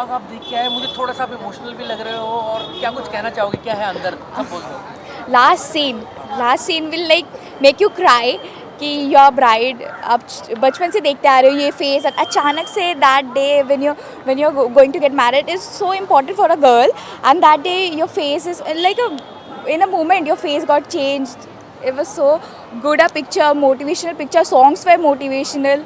छपाक आप देख के आए, मुझे थोड़ा सा आप इमोशनल भी लग रहे हो, और क्या कुछ कहना चाहोगे, क्या है अंदर, सब बोल दो। Last scene will like make you cry कि योर ब्राइड आप बचपन से देखते आ रहे हो ये फेस, अचानक से that day when you going to get married is so important for a girl, and that day your face is like in a moment your face got changed. It was so good a picture, motivational picture, songs were motivational.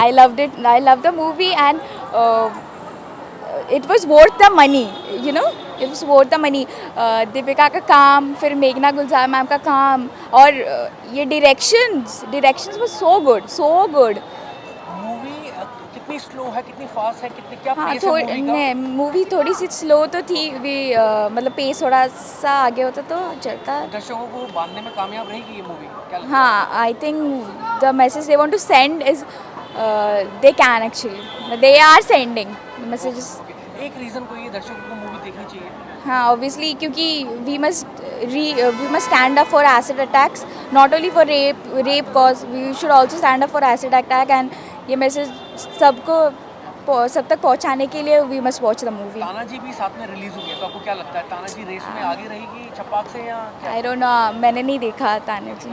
I loved it. I loved the movie, and it was worth the money, you know, it was worth the money. Deepika का काम, फिर मेघना गुलजार ma'am का काम, और ये directions was so good. Movie कितनी slow है, कितनी फास्ट है, कितनी क्या हाँ पेस है मूवी का? मूवी थोड़ी सी स्लो तो थी भी, मतलब पेस थोड़ा सा आगे होता तो चलता। दर्शकों को बांधने में कामयाब रहेगी ये मूवी, क्या लगता है? हाँ, I think the message they want to send is they can actually, they are sending the messages. एक रीज़न कोई है दर्शकों को मूवी देखनी चाहिए? हाँ, ऑब्वियसली, क्योंकि we must stand up for acid attacks, not only for rape cause, we should also stand up for acid attack, and ये मैसेज सब तक पहुँचाने के लिए we must watch the movie. Tanhaji भी साथ में रिलीज हुई है, तो आपको क्या लगता है तानाजी रेस में आगे रहेगी छपाक से या क्या? आई डोंट नो, मैंने नहीं देखा तानाजी।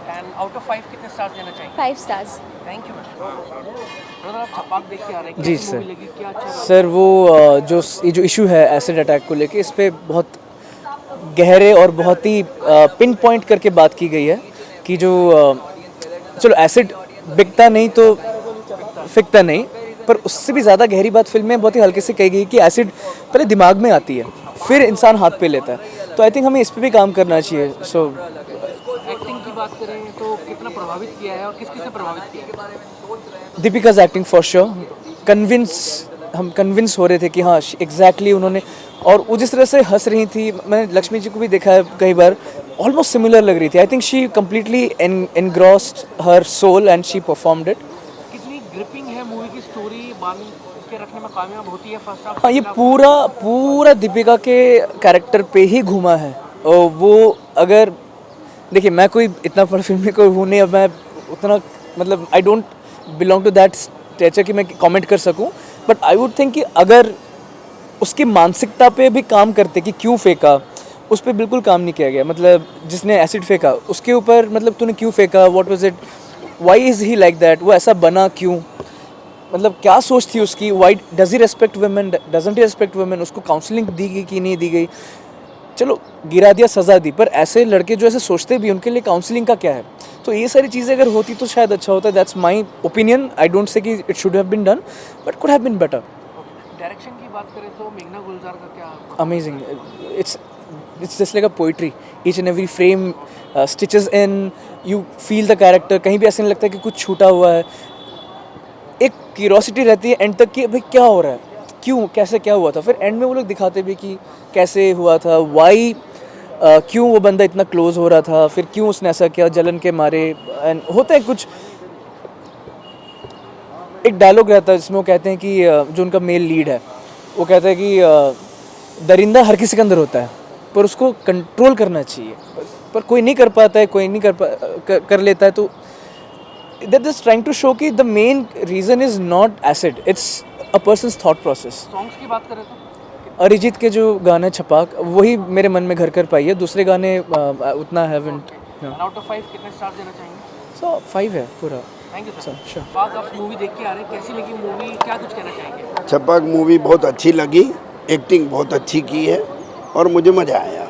एंड आउट ऑफ 5 कितने स्टार्स देना चाहिए? 5 स्टार्स। Thank you brother. आप छपाक देख के आ रहे हैं, जी कैसी सर। मूवी लगी, क्या अच्छा लगा? सर वो ये जो इशू है एसिड अटैक को लेके, इस पे बहुत गहरे और बहुत ही पिन पॉइंट करके बात की गई है कि जो चलो एसिड बिकता नहीं तो फिकता नहीं, पर उससे भी ज़्यादा गहरी बात फिल्म में बहुत ही हल्के से कही गई कि एसिड पहले दिमाग में आती है, फिर इंसान हाथ पे लेता है। तो आई थिंक हमें इस पे भी काम करना चाहिए। सो एक्टिंग की बात करें तो कितना प्रभावित किया है और किस किस से प्रभावित किया है? दीपिका's एक्टिंग फॉर श्योर, हम कन्विंस हो रहे थे कि हाँ एग्जैक्टली उन्होंने, और वो जिस तरह से हंस रही थी, मैंने लक्ष्मी जी को भी देखा है कई बार, ऑलमोस्ट सिमिलर लग रही थी। I think she completely engrossed her soul and she performed it. कितनी ग्रिपिंग है मूवी की स्टोरी, बांध के रखने में कामयाब होती है फर्स्ट हाफ? हाँ, ये पूरा दीपिका के कैरेक्टर पे ही घूमा है। और वो अगर देखिए, मैं कोई इतना बड़ा फिल्म में कोई हूँ नहीं, अब मैं उतना मतलब I don't belong to that stature कि मैं कमेंट कर सकूं, बट आई वुड थिंक कि अगर उसकी मानसिकता पे भी काम करते कि क्यों फेंका, उस पर बिल्कुल काम नहीं किया गया। मतलब जिसने एसिड फेंका उसके ऊपर, मतलब तूने क्यों फेंका, what was it, why is he like that, वो ऐसा बना क्यों, मतलब क्या सोच थी उसकी, why does he respect women, doesn't he respect women, उसको काउंसलिंग दी गई कि नहीं दी गई, चलो गिरा दिया, सज़ा दी, पर ऐसे लड़के जो ऐसे सोचते भी उनके लिए काउंसलिंग का क्या है? तो ये सारी चीज़ें अगर होती तो शायद अच्छा होता। That's my opinion. I don't say कि it should have been done, but could have been better. Direction की बात करें तो मेघना गुलजार का क्या? Amazing. It's just like a poetry, each and every frame stitches in, you feel the character, कहीं भी ऐसे नहीं लगता कि कुछ छूटा हुआ है। एक क्यूरोसिटी रहती है एंड तक कि भाई क्या हो रहा है, क्यों, कैसे, क्या हुआ था, फिर एंड में वो लोग दिखाते भी कि कैसे हुआ था, वाई, क्यों वो बंदा इतना क्लोज हो रहा था, फिर क्यों उसने ऐसा किया जलन के मारे। एंड होता है कुछ, एक डायलॉग रहता है जिसमें वो कहते हैं कि जो उनका मेल लीड है वो कहता है कि दरिंदा हर किसी के अंदर होता है, पर उसको कंट्रोल करना चाहिए, पर कोई नहीं कर पाता है, कोई नहीं कर लेता है। तो that is trying to show कि the main reason is not acid, it's a person's thought process। Songs की बात करें तो अरिजीत के जो गाने छपाक, वही मेरे मन में घर कर पाई है, दूसरे गाने उतना हैवंट। आउट ऑफ 5 कितने स्टार्स देना चाहेंगे? सो 5 है पूरा। Thank you sir. Sure। छपाक आप मूवी देख के आ रहे हैं, कैसी लगी मूवी, क्या कुछ कहना चाहेंगे? छपाक मूवी बहुत अच्छी लगी, एक्टिंग बहुत अच्छी की है और मुझे मज़ा आया।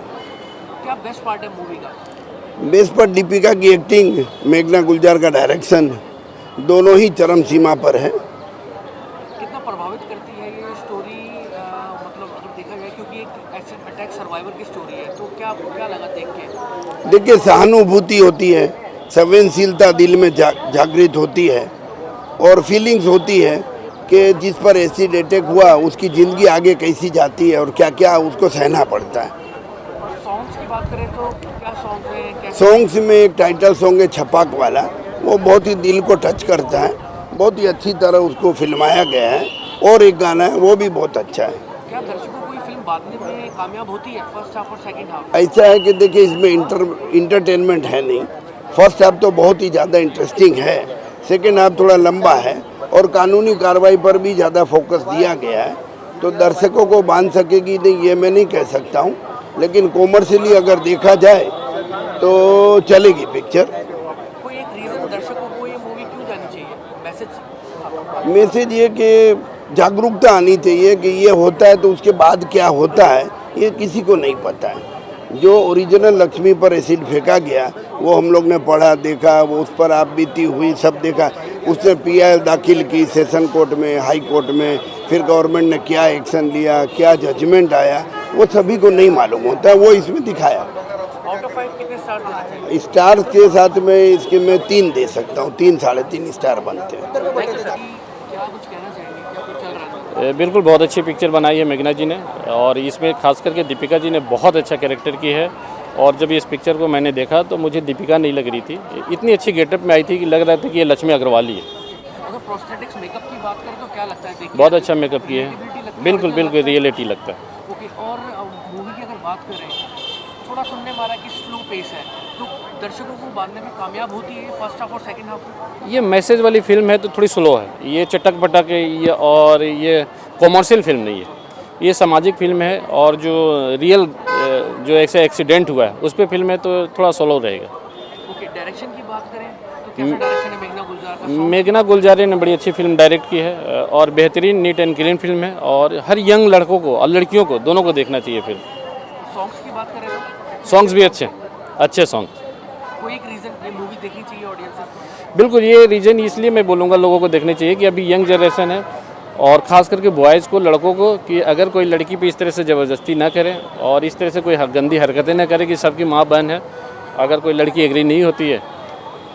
क्या बेस्ट पार्ट है मूवी का? बेस्ट पर दीपिका की एक्टिंग, मेघना गुलजार का डायरेक्शन, दोनों ही चरम सीमा पर है। कितना प्रभावित करती है ये स्टोरी, मतलब अगर देखा जाए, क्योंकि एक एसिड अटैक सर्वाइवर की स्टोरी है, तो क्या आपको क्या लगा देख के? देखिए, सहानुभूति होती है, संवेदनशीलता दिल में जागृत होती है और फीलिंग्स होती है कि जिस पर एसिड अटैक हुआ उसकी ज़िंदगी आगे कैसी जाती है और क्या क्या उसको सहना पड़ता है। और सॉन्ग्स की बात करें तो क्या सॉन्ग है? सॉन्ग्स में एक टाइटल सॉन्ग है छपाक वाला, वो बहुत ही दिल को टच करता है, बहुत ही अच्छी तरह उसको फिल्माया गया है, और एक गाना है वो भी बहुत अच्छा है। क्या दर्शकों को ये फिल्म बांधने में कामयाब होती है, फर्स्ट हाफ और सेकंड हाफ? ऐसा है कि देखिए, इसमें इंटरटेनमेंट है नहीं। फर्स्ट हाफ तो बहुत ही ज़्यादा इंटरेस्टिंग है, सेकेंड हाफ थोड़ा लंबा है और कानूनी कार्रवाई पर भी ज़्यादा फोकस दिया गया है। तो दर्शकों को बांध सकेगी नहीं ये मैं नहीं कह सकता हूँ, लेकिन कॉमर्शियली अगर देखा जाए तो चलेगी पिक्चर। कोई एक रीज़न दर्शकों को ये मूवी क्यों जानी चाहिए? मैसेज मैसेज ये कि जागरूकता आनी चाहिए कि ये होता है तो उसके बाद क्या होता है ये किसी को नहीं पता है। जो ओरिजिनल लक्ष्मी पर एसिड फेंका गया वो हम लोग ने पढ़ा, देखा, वो उस पर आप बीती हुई सब देखा। उसने पीआई दाखिल की सेशन कोर्ट में, हाई कोर्ट में, फिर गवर्नमेंट ने क्या एक्शन लिया, क्या जजमेंट आया, वो सभी को नहीं मालूम होता है। वो इसमें दिखाया। आउट ऑफ 5 कितने स्टार देना चाहिए? स्टार के साथ में इसके मैं 3 दे सकता हूँ, 3 साढ़े 3 स्टार बनते हैं। Thank you sir. क्या कुछ कहना चाहेंगे? क्या कुछ चल रहा है? बिल्कुल बहुत अच्छी पिक्चर बनाई है मेघना जी ने, और इसमें खास करके दीपिका जी ने बहुत अच्छा कैरेक्टर की है। और जब इस पिक्चर को मैंने देखा तो मुझे दीपिका नहीं लग रही थी, इतनी अच्छी गेटअप में आई थी कि लग रहा था कि ये लक्ष्मी अग्रवाल ही है। अगर प्रोस्थेटिक्स मेकअप की बात करें तो क्या लगता है? देखिए बहुत अच्छा मेकअप किए है, बिल्कुल बिल्कुल रियलिटी लगता है। ओके। और मूवी की अगर बात करें, थोड़ा सुनने में आ रहा है कि स्लो पेस है, तो दर्शकों को बांधने में कामयाब होती है फर्स्ट हाफ और सेकंड हाफ? ये मैसेज वाली फिल्म है तो थोड़ी स्लो है, ये चटक पटक है ये, और ये कॉमर्शियल फिल्म नहीं है, ये सामाजिक फिल्म है। और जो रियल जो ऐसे एक्सीडेंट हुआ है उस पर फिल्म है तो थोड़ा स्लो रहेगा। ओके। डायरेक्शन की बात करें तो कैसा डायरेक्शन है मेघना गुलजार का? मेघना गुलजारी ने बड़ी अच्छी फिल्म डायरेक्ट की है, और बेहतरीन नीट एंड क्लीन फिल्म है, और हर यंग लड़कों को और लड़कियों को दोनों को देखना चाहिए फिल्म। सॉन्ग्स की बात करें तो सॉन्ग्स भी अच्छे सॉन्ग। कोई एक रीज़न ये मूवी देखनी चाहिए ऑडियंस को? बिल्कुल, ये रीज़न इसलिए मैं बोलूँगा लोगों को देखने चाहिए कि अभी यंग जनरेशन है, और ख़ास करके बॉयज़ को, लड़कों को, कि अगर कोई लड़की पे इस तरह से ज़बरदस्ती ना करें और इस तरह से कोई गंदी हरकतें ना करें कि सबकी माँ बहन है, अगर कोई लड़की एग्री नहीं होती है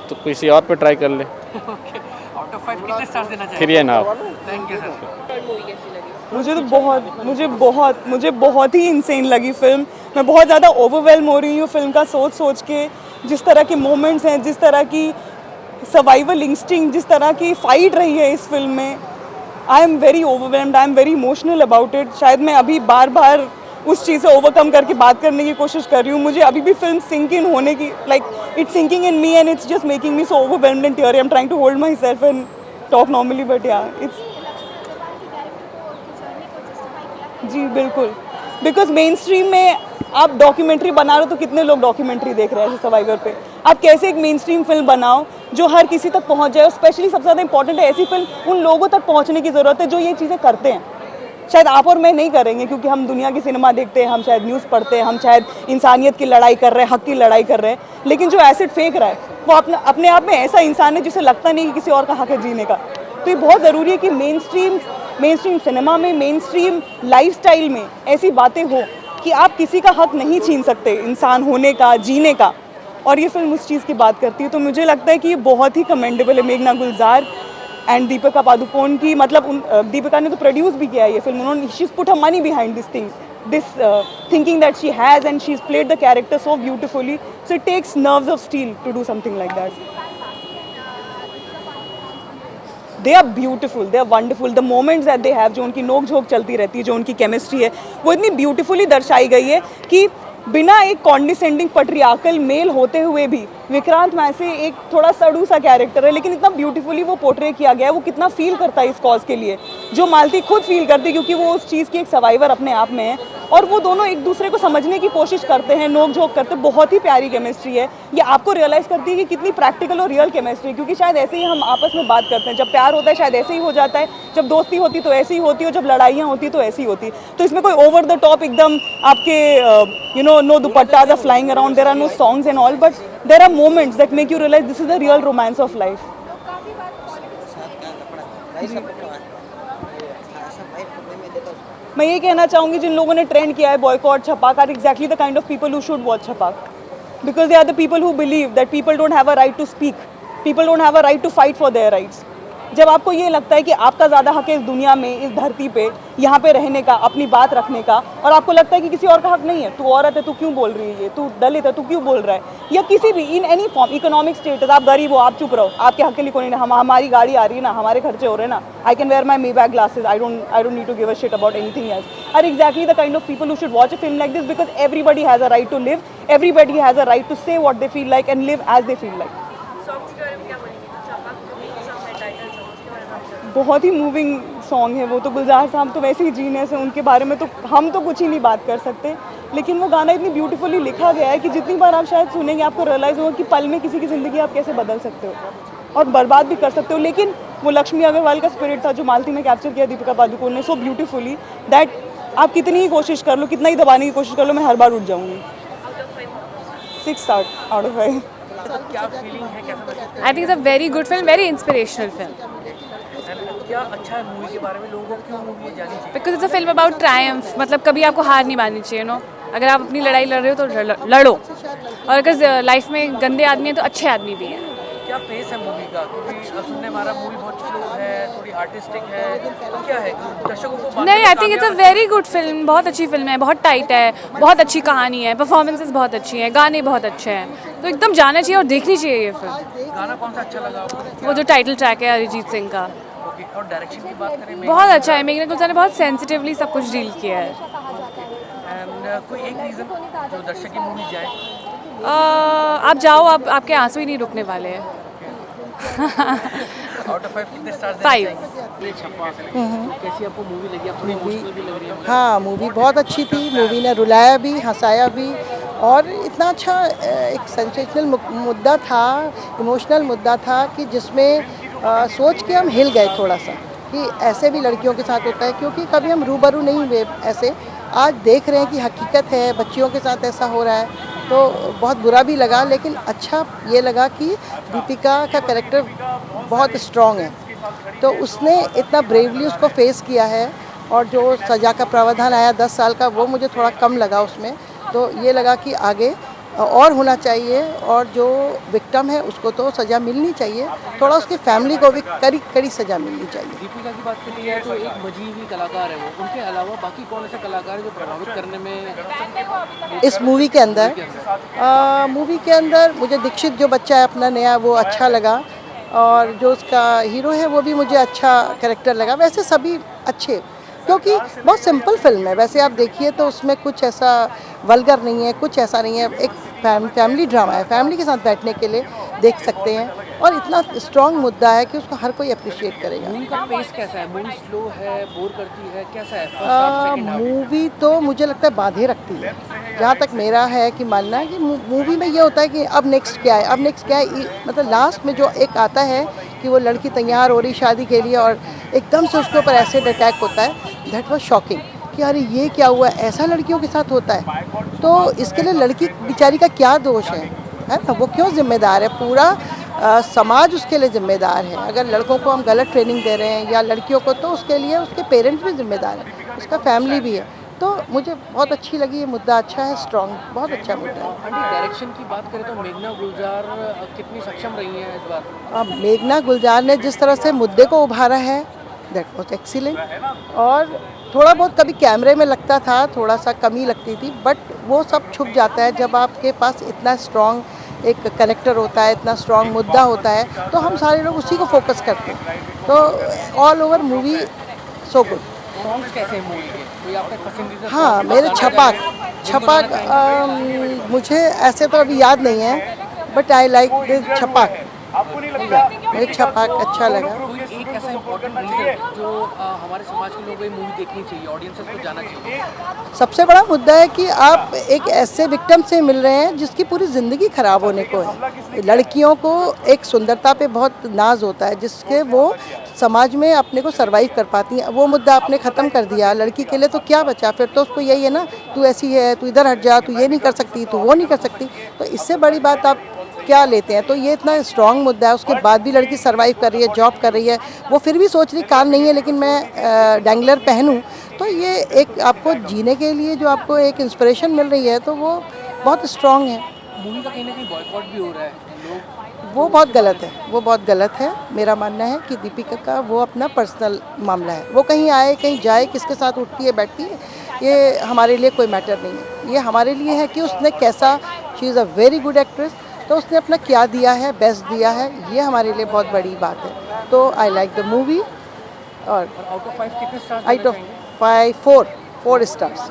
तो किसी और पे ट्राई कर ले। ओके। आउट ऑफ 5 कितने स्टार्स देना चाहिए? 3.5। Thank you sir. मुझे बहुत ही इंसेन लगी फिल्म। मैं बहुत ज़्यादा ओवरवेल्म हो रही हूँ फिल्म का सोच के। जिस तरह के मोमेंट्स हैं, जिस तरह की सर्वाइवल इंस्टिंक्ट, जिस तरह की फाइट रही है इस फिल्म में, I am very overwhelmed, I am very emotional about it. शायद मैं अभी बार उस चीज़ से ओवरकम करके बात करने की कोशिश कर रही हूँ। मुझे अभी भी फिल्म सिंक इन होने की, like it's sinking in me and it's just making me so overwhelmed and teary. I am trying to hold myself and talk normally, but yeah it's जी बिल्कुल। बिकॉज मेन स्ट्रीम में आप documentary बना रहे हो तो कितने लोग डॉक्यूमेंट्री देख रहे हैं ऐसे सर्वाइवर पे। आप कैसे एक मेन स्ट्रीम फिल्म बनाओ जो हर किसी तक पहुंच जाए, और स्पेशली सबसे ज़्यादा इंपॉर्टेंट है ऐसी फिल्म उन लोगों तक पहुंचने की ज़रूरत है जो ये चीज़ें करते हैं। शायद आप और मैं नहीं करेंगे क्योंकि हम दुनिया की सिनेमा देखते हैं, हम शायद न्यूज़ पढ़ते हैं, हम शायद इंसानियत की लड़ाई कर रहे हैं, हक की लड़ाई कर रहे हैं, लेकिन जो एसिड फेंक रहा है वो अपने आप में ऐसा इंसान है जिसे लगता नहीं कि किसी और का हक है जीने का। तो ये बहुत ज़रूरी है कि मेन स्ट्रीम सिनेमा में, मेन स्ट्रीम लाइफस्टाइल में ऐसी बातें हो कि आप किसी का हक नहीं छीन सकते इंसान होने का, जीने का। और ये फिल्म उस चीज़ की बात करती है। तो मुझे लगता है कि ये बहुत ही कमेंडेबल है मेघना गुलजार एंड दीपिका पादुकोण की। मतलब दीपिका ने तो प्रोड्यूस भी किया है ये फिल्म। उन्होंने she is put her money behind this thing, this thinking that she has, and she's played the character so beautifully. So it takes nerves of steel to do something like that. They are beautiful, they are wonderful. The moments that they have, जो उनकी नोक झोंक चलती रहती है, जो उनकी chemistry है, वो इतनी ब्यूटीफुली दर्शाई गई है कि बिना एक कॉन्डिसेंडिंग पट्रियार्कल मेल होते हुए भी विक्रांत वैसे एक थोड़ा सड़ू सा कैरेक्टर है, लेकिन इतना ब्यूटीफुली वो पोर्ट्रे किया गया है। वो कितना फील करता है इस कॉज के लिए, जो मालती खुद फील करती है क्योंकि वो उस चीज़ की एक सर्वाइवर अपने आप में है। और वो दोनों एक दूसरे को समझने की कोशिश करते हैं, नोक झोंक करते हैं। बहुत ही प्यारी केमिस्ट्री है। ये आपको रियलाइज़ करती है कि कितनी प्रैक्टिकल और रियल केमिस्ट्री, क्योंकि शायद ऐसे ही हम आपस में बात करते हैं। जब प्यार होता है शायद ऐसे ही हो जाता है, जब दोस्ती होती तो ऐसी ही होती है, जब लड़ाइयाँ होती तो ऐसी होती। तो इसमें कोई ओवर द टॉप एकदम आपके no dupattas are flying around, there are no songs and all, but there are moments that make you realise this is the real romance of life. मैं ये कहना चाहूँगी जिन लोगों ने ट्रेंड किया है boycott Chhapaak are exactly the kind of people who should watch Chhapaak, because they are the people who believe that people don't have a right to speak, people don't have a right to fight for their rights. जब आपको ये लगता है कि आपका ज़्यादा हक है इस दुनिया में, इस धरती पे, यहाँ पे रहने का, अपनी बात रखने का, और आपको लगता है कि किसी और का हक नहीं है, तू औरत है तू क्यों बोल रही है, ये तू दलित है तू क्यों बोल रहा है, या किसी भी in any form, economic status, आप गरीब हो आप चुप रहो, आपके हक के लिए कोई नहीं, हमारी गाड़ी आ रही है ना, हमारे खर्चे हो रहे हैं ना, I can wear my Maybach glasses, I don't need to give a shit about anything else, are exactly the kind of people who should watch a film like this, because everybody has a right to live, everybody has a right to say what they feel like and live as they feel like. बहुत ही moving song है वो तो। गुलजार साहब तो वैसे ही genius है, उनके बारे में तो हम तो कुछ ही नहीं बात कर सकते, लेकिन वो गाना इतनी ब्यूटीफुली लिखा गया है कि जितनी बार आप शायद सुनेंगे आपको रियलाइज़ होगा कि पल में किसी की ज़िंदगी आप कैसे बदल सकते हो और बर्बाद भी कर सकते हो। लेकिन वो लक्ष्मी अग्रवाल का स्पिरिट था जो मालती में कैप्चर किया दीपिका पादुकोण ने सो ब्यूटीफुली, दैट आप कितनी ही कोशिश कर लो, कितना ही दबाने की कोशिश कर लो, मैं हर बार उठ जाऊँगी। 6 आउट ऑफ 5। क्या फीलिंग है, कैसा महसूस I think it's a very good film, very inspirational film. करते हैं? क्या अच्छा है मूवी के बारे में, लोगों को क्यों मूवी जानी चाहिए? Because it's a film about triumph. मतलब कभी आपको हार नहीं माननी चाहिए, नो। अगर आप अपनी लड़ाई लड़ रहे हो तो लड़ो, और अगर लाइफ में गंदे आदमी हैं तो अच्छे आदमी भी हैं। क्या पेस है मूवी का? क्योंकि सुनने हमारा मूवी बहुत स्लो है, थोड़ी आर्टिस्टिक है, तो क्या है दर्शकों को बाद में नहीं, आई थिंक इट्स अ कामयाब- वेरी गुड फिल्म, बहुत अच्छी फिल्म है, बहुत टाइट है, बहुत अच्छी कहानी है, परफॉर्मेंसेस बहुत अच्छी हैं, गाने बहुत अच्छे हैं, तो एकदम जाना चाहिए और देखनी चाहिए ये फिल्म। गाना कौन सा अच्छा लगा आपको? वो जो टाइटल ट्रैक है अरिजीत सिंह का, ओके, और डायरेक्शन की बात करें बहुत अच्छा है। मेघना गुलजार ने बहुत सेंसिटिवली सब कुछ डील किया है। एंड कोई एक रीज़न जो दर्शक की मूवी जाए? आप जाओ, आपके आंसू ही नहीं रुकने वाले हैं। आउट ऑफ 5 कितने स्टार्स देना 5। चाहिए? ये छप्पा कैसी आपको मूवी लगी? आप थोड़ी इमोशनल भी लग रही है मुझे। हाँ, मूवी बहुत अच्छी थी। मूवी ने रुलाया भी, हंसाया भी, और इतना अच्छा एक सेंसेशनल मुद्दा था, इमोशनल मुद्दा था कि जिसमें सोच के हम हिल गए थोड़ा सा कि ऐसे भी लड़कियों के साथ होता है, क्योंकि कभी हम रूबरू नहीं हुए ऐसे। आज देख रहे हैं कि हकीकत है, बच्चियों के साथ ऐसा हो रहा है, तो बहुत बुरा भी लगा, लेकिन अच्छा ये लगा कि दीपिका का कैरेक्टर बहुत स्ट्रॉन्ग है, तो उसने इतना ब्रेवली उसको फेस किया है, और जो सज़ा का प्रावधान आया 10 साल का, वो मुझे थोड़ा कम लगा उसमें। तो ये लगा कि आगे और होना चाहिए, और जो विक्टिम है उसको तो सज़ा मिलनी चाहिए, थोड़ा उसकी फैमिली को भी कड़ी कड़ी सज़ा मिलनी चाहिए। दीपिका की बात करी है तो एक मजीबी कलाकार है वो, उनके अलावा बाकी कौन ऐसे कलाकार हैं जो प्रभावित करने में इस मूवी के अंदर मुझे दीक्षित जो बच्चा है अपना नया, वो अच्छा लगा, और जो उसका हीरो है वो भी मुझे अच्छा कैरेक्टर लगा। वैसे सभी अच्छे, क्योंकि बहुत सिंपल फिल्म है, वैसे आप देखिए तो उसमें कुछ ऐसा वल्गर नहीं है, कुछ ऐसा नहीं है, एक फैमिली ड्रामा है, फैमिली के साथ बैठने के लिए देख सकते हैं, और इतना स्ट्रॉन्ग मुद्दा है कि उसको हर कोई अप्रिशिएट करेगा। मूवी का पेस कैसा है? मूवी स्लो है, बोर करती है, कैसा है? First half, second half? Movie तो मुझे लगता है बांधे रखती है, जहाँ तक मेरा है कि मानना है कि मूवी में ये होता है कि अब नेक्स्ट क्या है, अब नेक्स्ट क्या है, मतलब लास्ट में जो एक आता है कि वो लड़की तैयार हो रही शादी के लिए, और एकदम से उसके ऊपर एसिड अटैक होता है, दैट वाज शॉकिंग कि अरे ये क्या हुआ, ऐसा लड़कियों के साथ होता है। तो इसके लिए लड़की बेचारी का क्या दोष है ना, वो क्यों जिम्मेदार है? पूरा समाज उसके लिए जिम्मेदार है। अगर लड़कों को हम गलत ट्रेनिंग दे रहे हैं या लड़कियों को, तो उसके लिए उसके पेरेंट्स भी जिम्मेदार हैं, उसका फैमिली भी है। तो मुझे बहुत अच्छी लगी, ये मुद्दा अच्छा है, स्ट्रॉन्ग, बहुत अच्छा मुद्दा है। आंटी, डायरेक्शन की बात करें तो मेघना गुलजार कितनी सक्षम रही है इस बार? अब मेघना गुलजार ने जिस तरह से मुद्दे को उभारा है, दैट वाज एक्सीलेंट। और थोड़ा बहुत कभी कैमरे में लगता था, थोड़ा सा कमी लगती थी, बट वो सब छुप जाता है जब आपके पास इतना स्ट्रॉन्ग एक कनेक्टर होता है, इतना स्ट्रॉन्ग मुद्दा होता है, तो हम सारे लोग उसी को फोकस करते हैं। तो all over movie so good. Songs कैसे हैं मूवी के? कोई आपका पसंदीदा हाँ, song मेरे बताना छपाक चाहेंगे? मुझे ऐसे तो अभी याद नहीं है, बट आई लाइक द छपाक, मेरे छपाक अच्छा लगा। कोई एक ऐसा इम्पोर्टेंट रीज़न जो हमारे समाज के लोगों को ये मूवी देखनी चाहिए, ऑडियंसेस को जाना चाहिए? सबसे बड़ा मुद्दा है कि आप एक ऐसे विक्टिम से मिल रहे हैं जिसकी पूरी ज़िंदगी ख़राब होने को है। लड़कियों को एक सुंदरता पे बहुत नाज होता है, जिसके वो समाज में अपने को सरवाइव कर पाती हैं। वो मुद्दा आपने ख़त्म कर दिया, लड़की के लिए तो क्या बचा फिर? तो उसको यही है ना, तू ऐसी है, तू इधर हट जा, तू ये नहीं कर सकती, तू वो नहीं कर सकती। तो इससे बड़ी बात आप क्या लेते हैं? तो ये इतना स्ट्रॉन्ग मुद्दा है, उसके बाद भी लड़की सरवाइव कर रही है, जॉब कर रही है, वो फिर भी सोच रही कार नहीं है लेकिन मैं डैंगलर पहनूं। तो ये एक आपको जीने के लिए जो आपको एक इंस्पिरेशन मिल रही है, तो वो बहुत स्ट्रॉन्ग है। मूवी का कहीं ना कहीं बॉयकॉट भी हो रहा है, लोग वो बहुत गलत है, वो बहुत गलत है। मेरा मानना है कि दीपिका का वो अपना पर्सनल मामला है, वो कहीं आए कहीं जाए, किसके साथ उठती है बैठती है, ये हमारे लिए कोई मैटर नहीं है। ये हमारे लिए है कि उसने कैसा, she is a very good actress, तो उसने अपना क्या दिया है, बेस्ट दिया है, ये हमारे लिए बहुत बड़ी बात है। तो आई लाइक द मूवी, और आउट ऑफ 5 कितने stars out of 5 4 stars. Yes.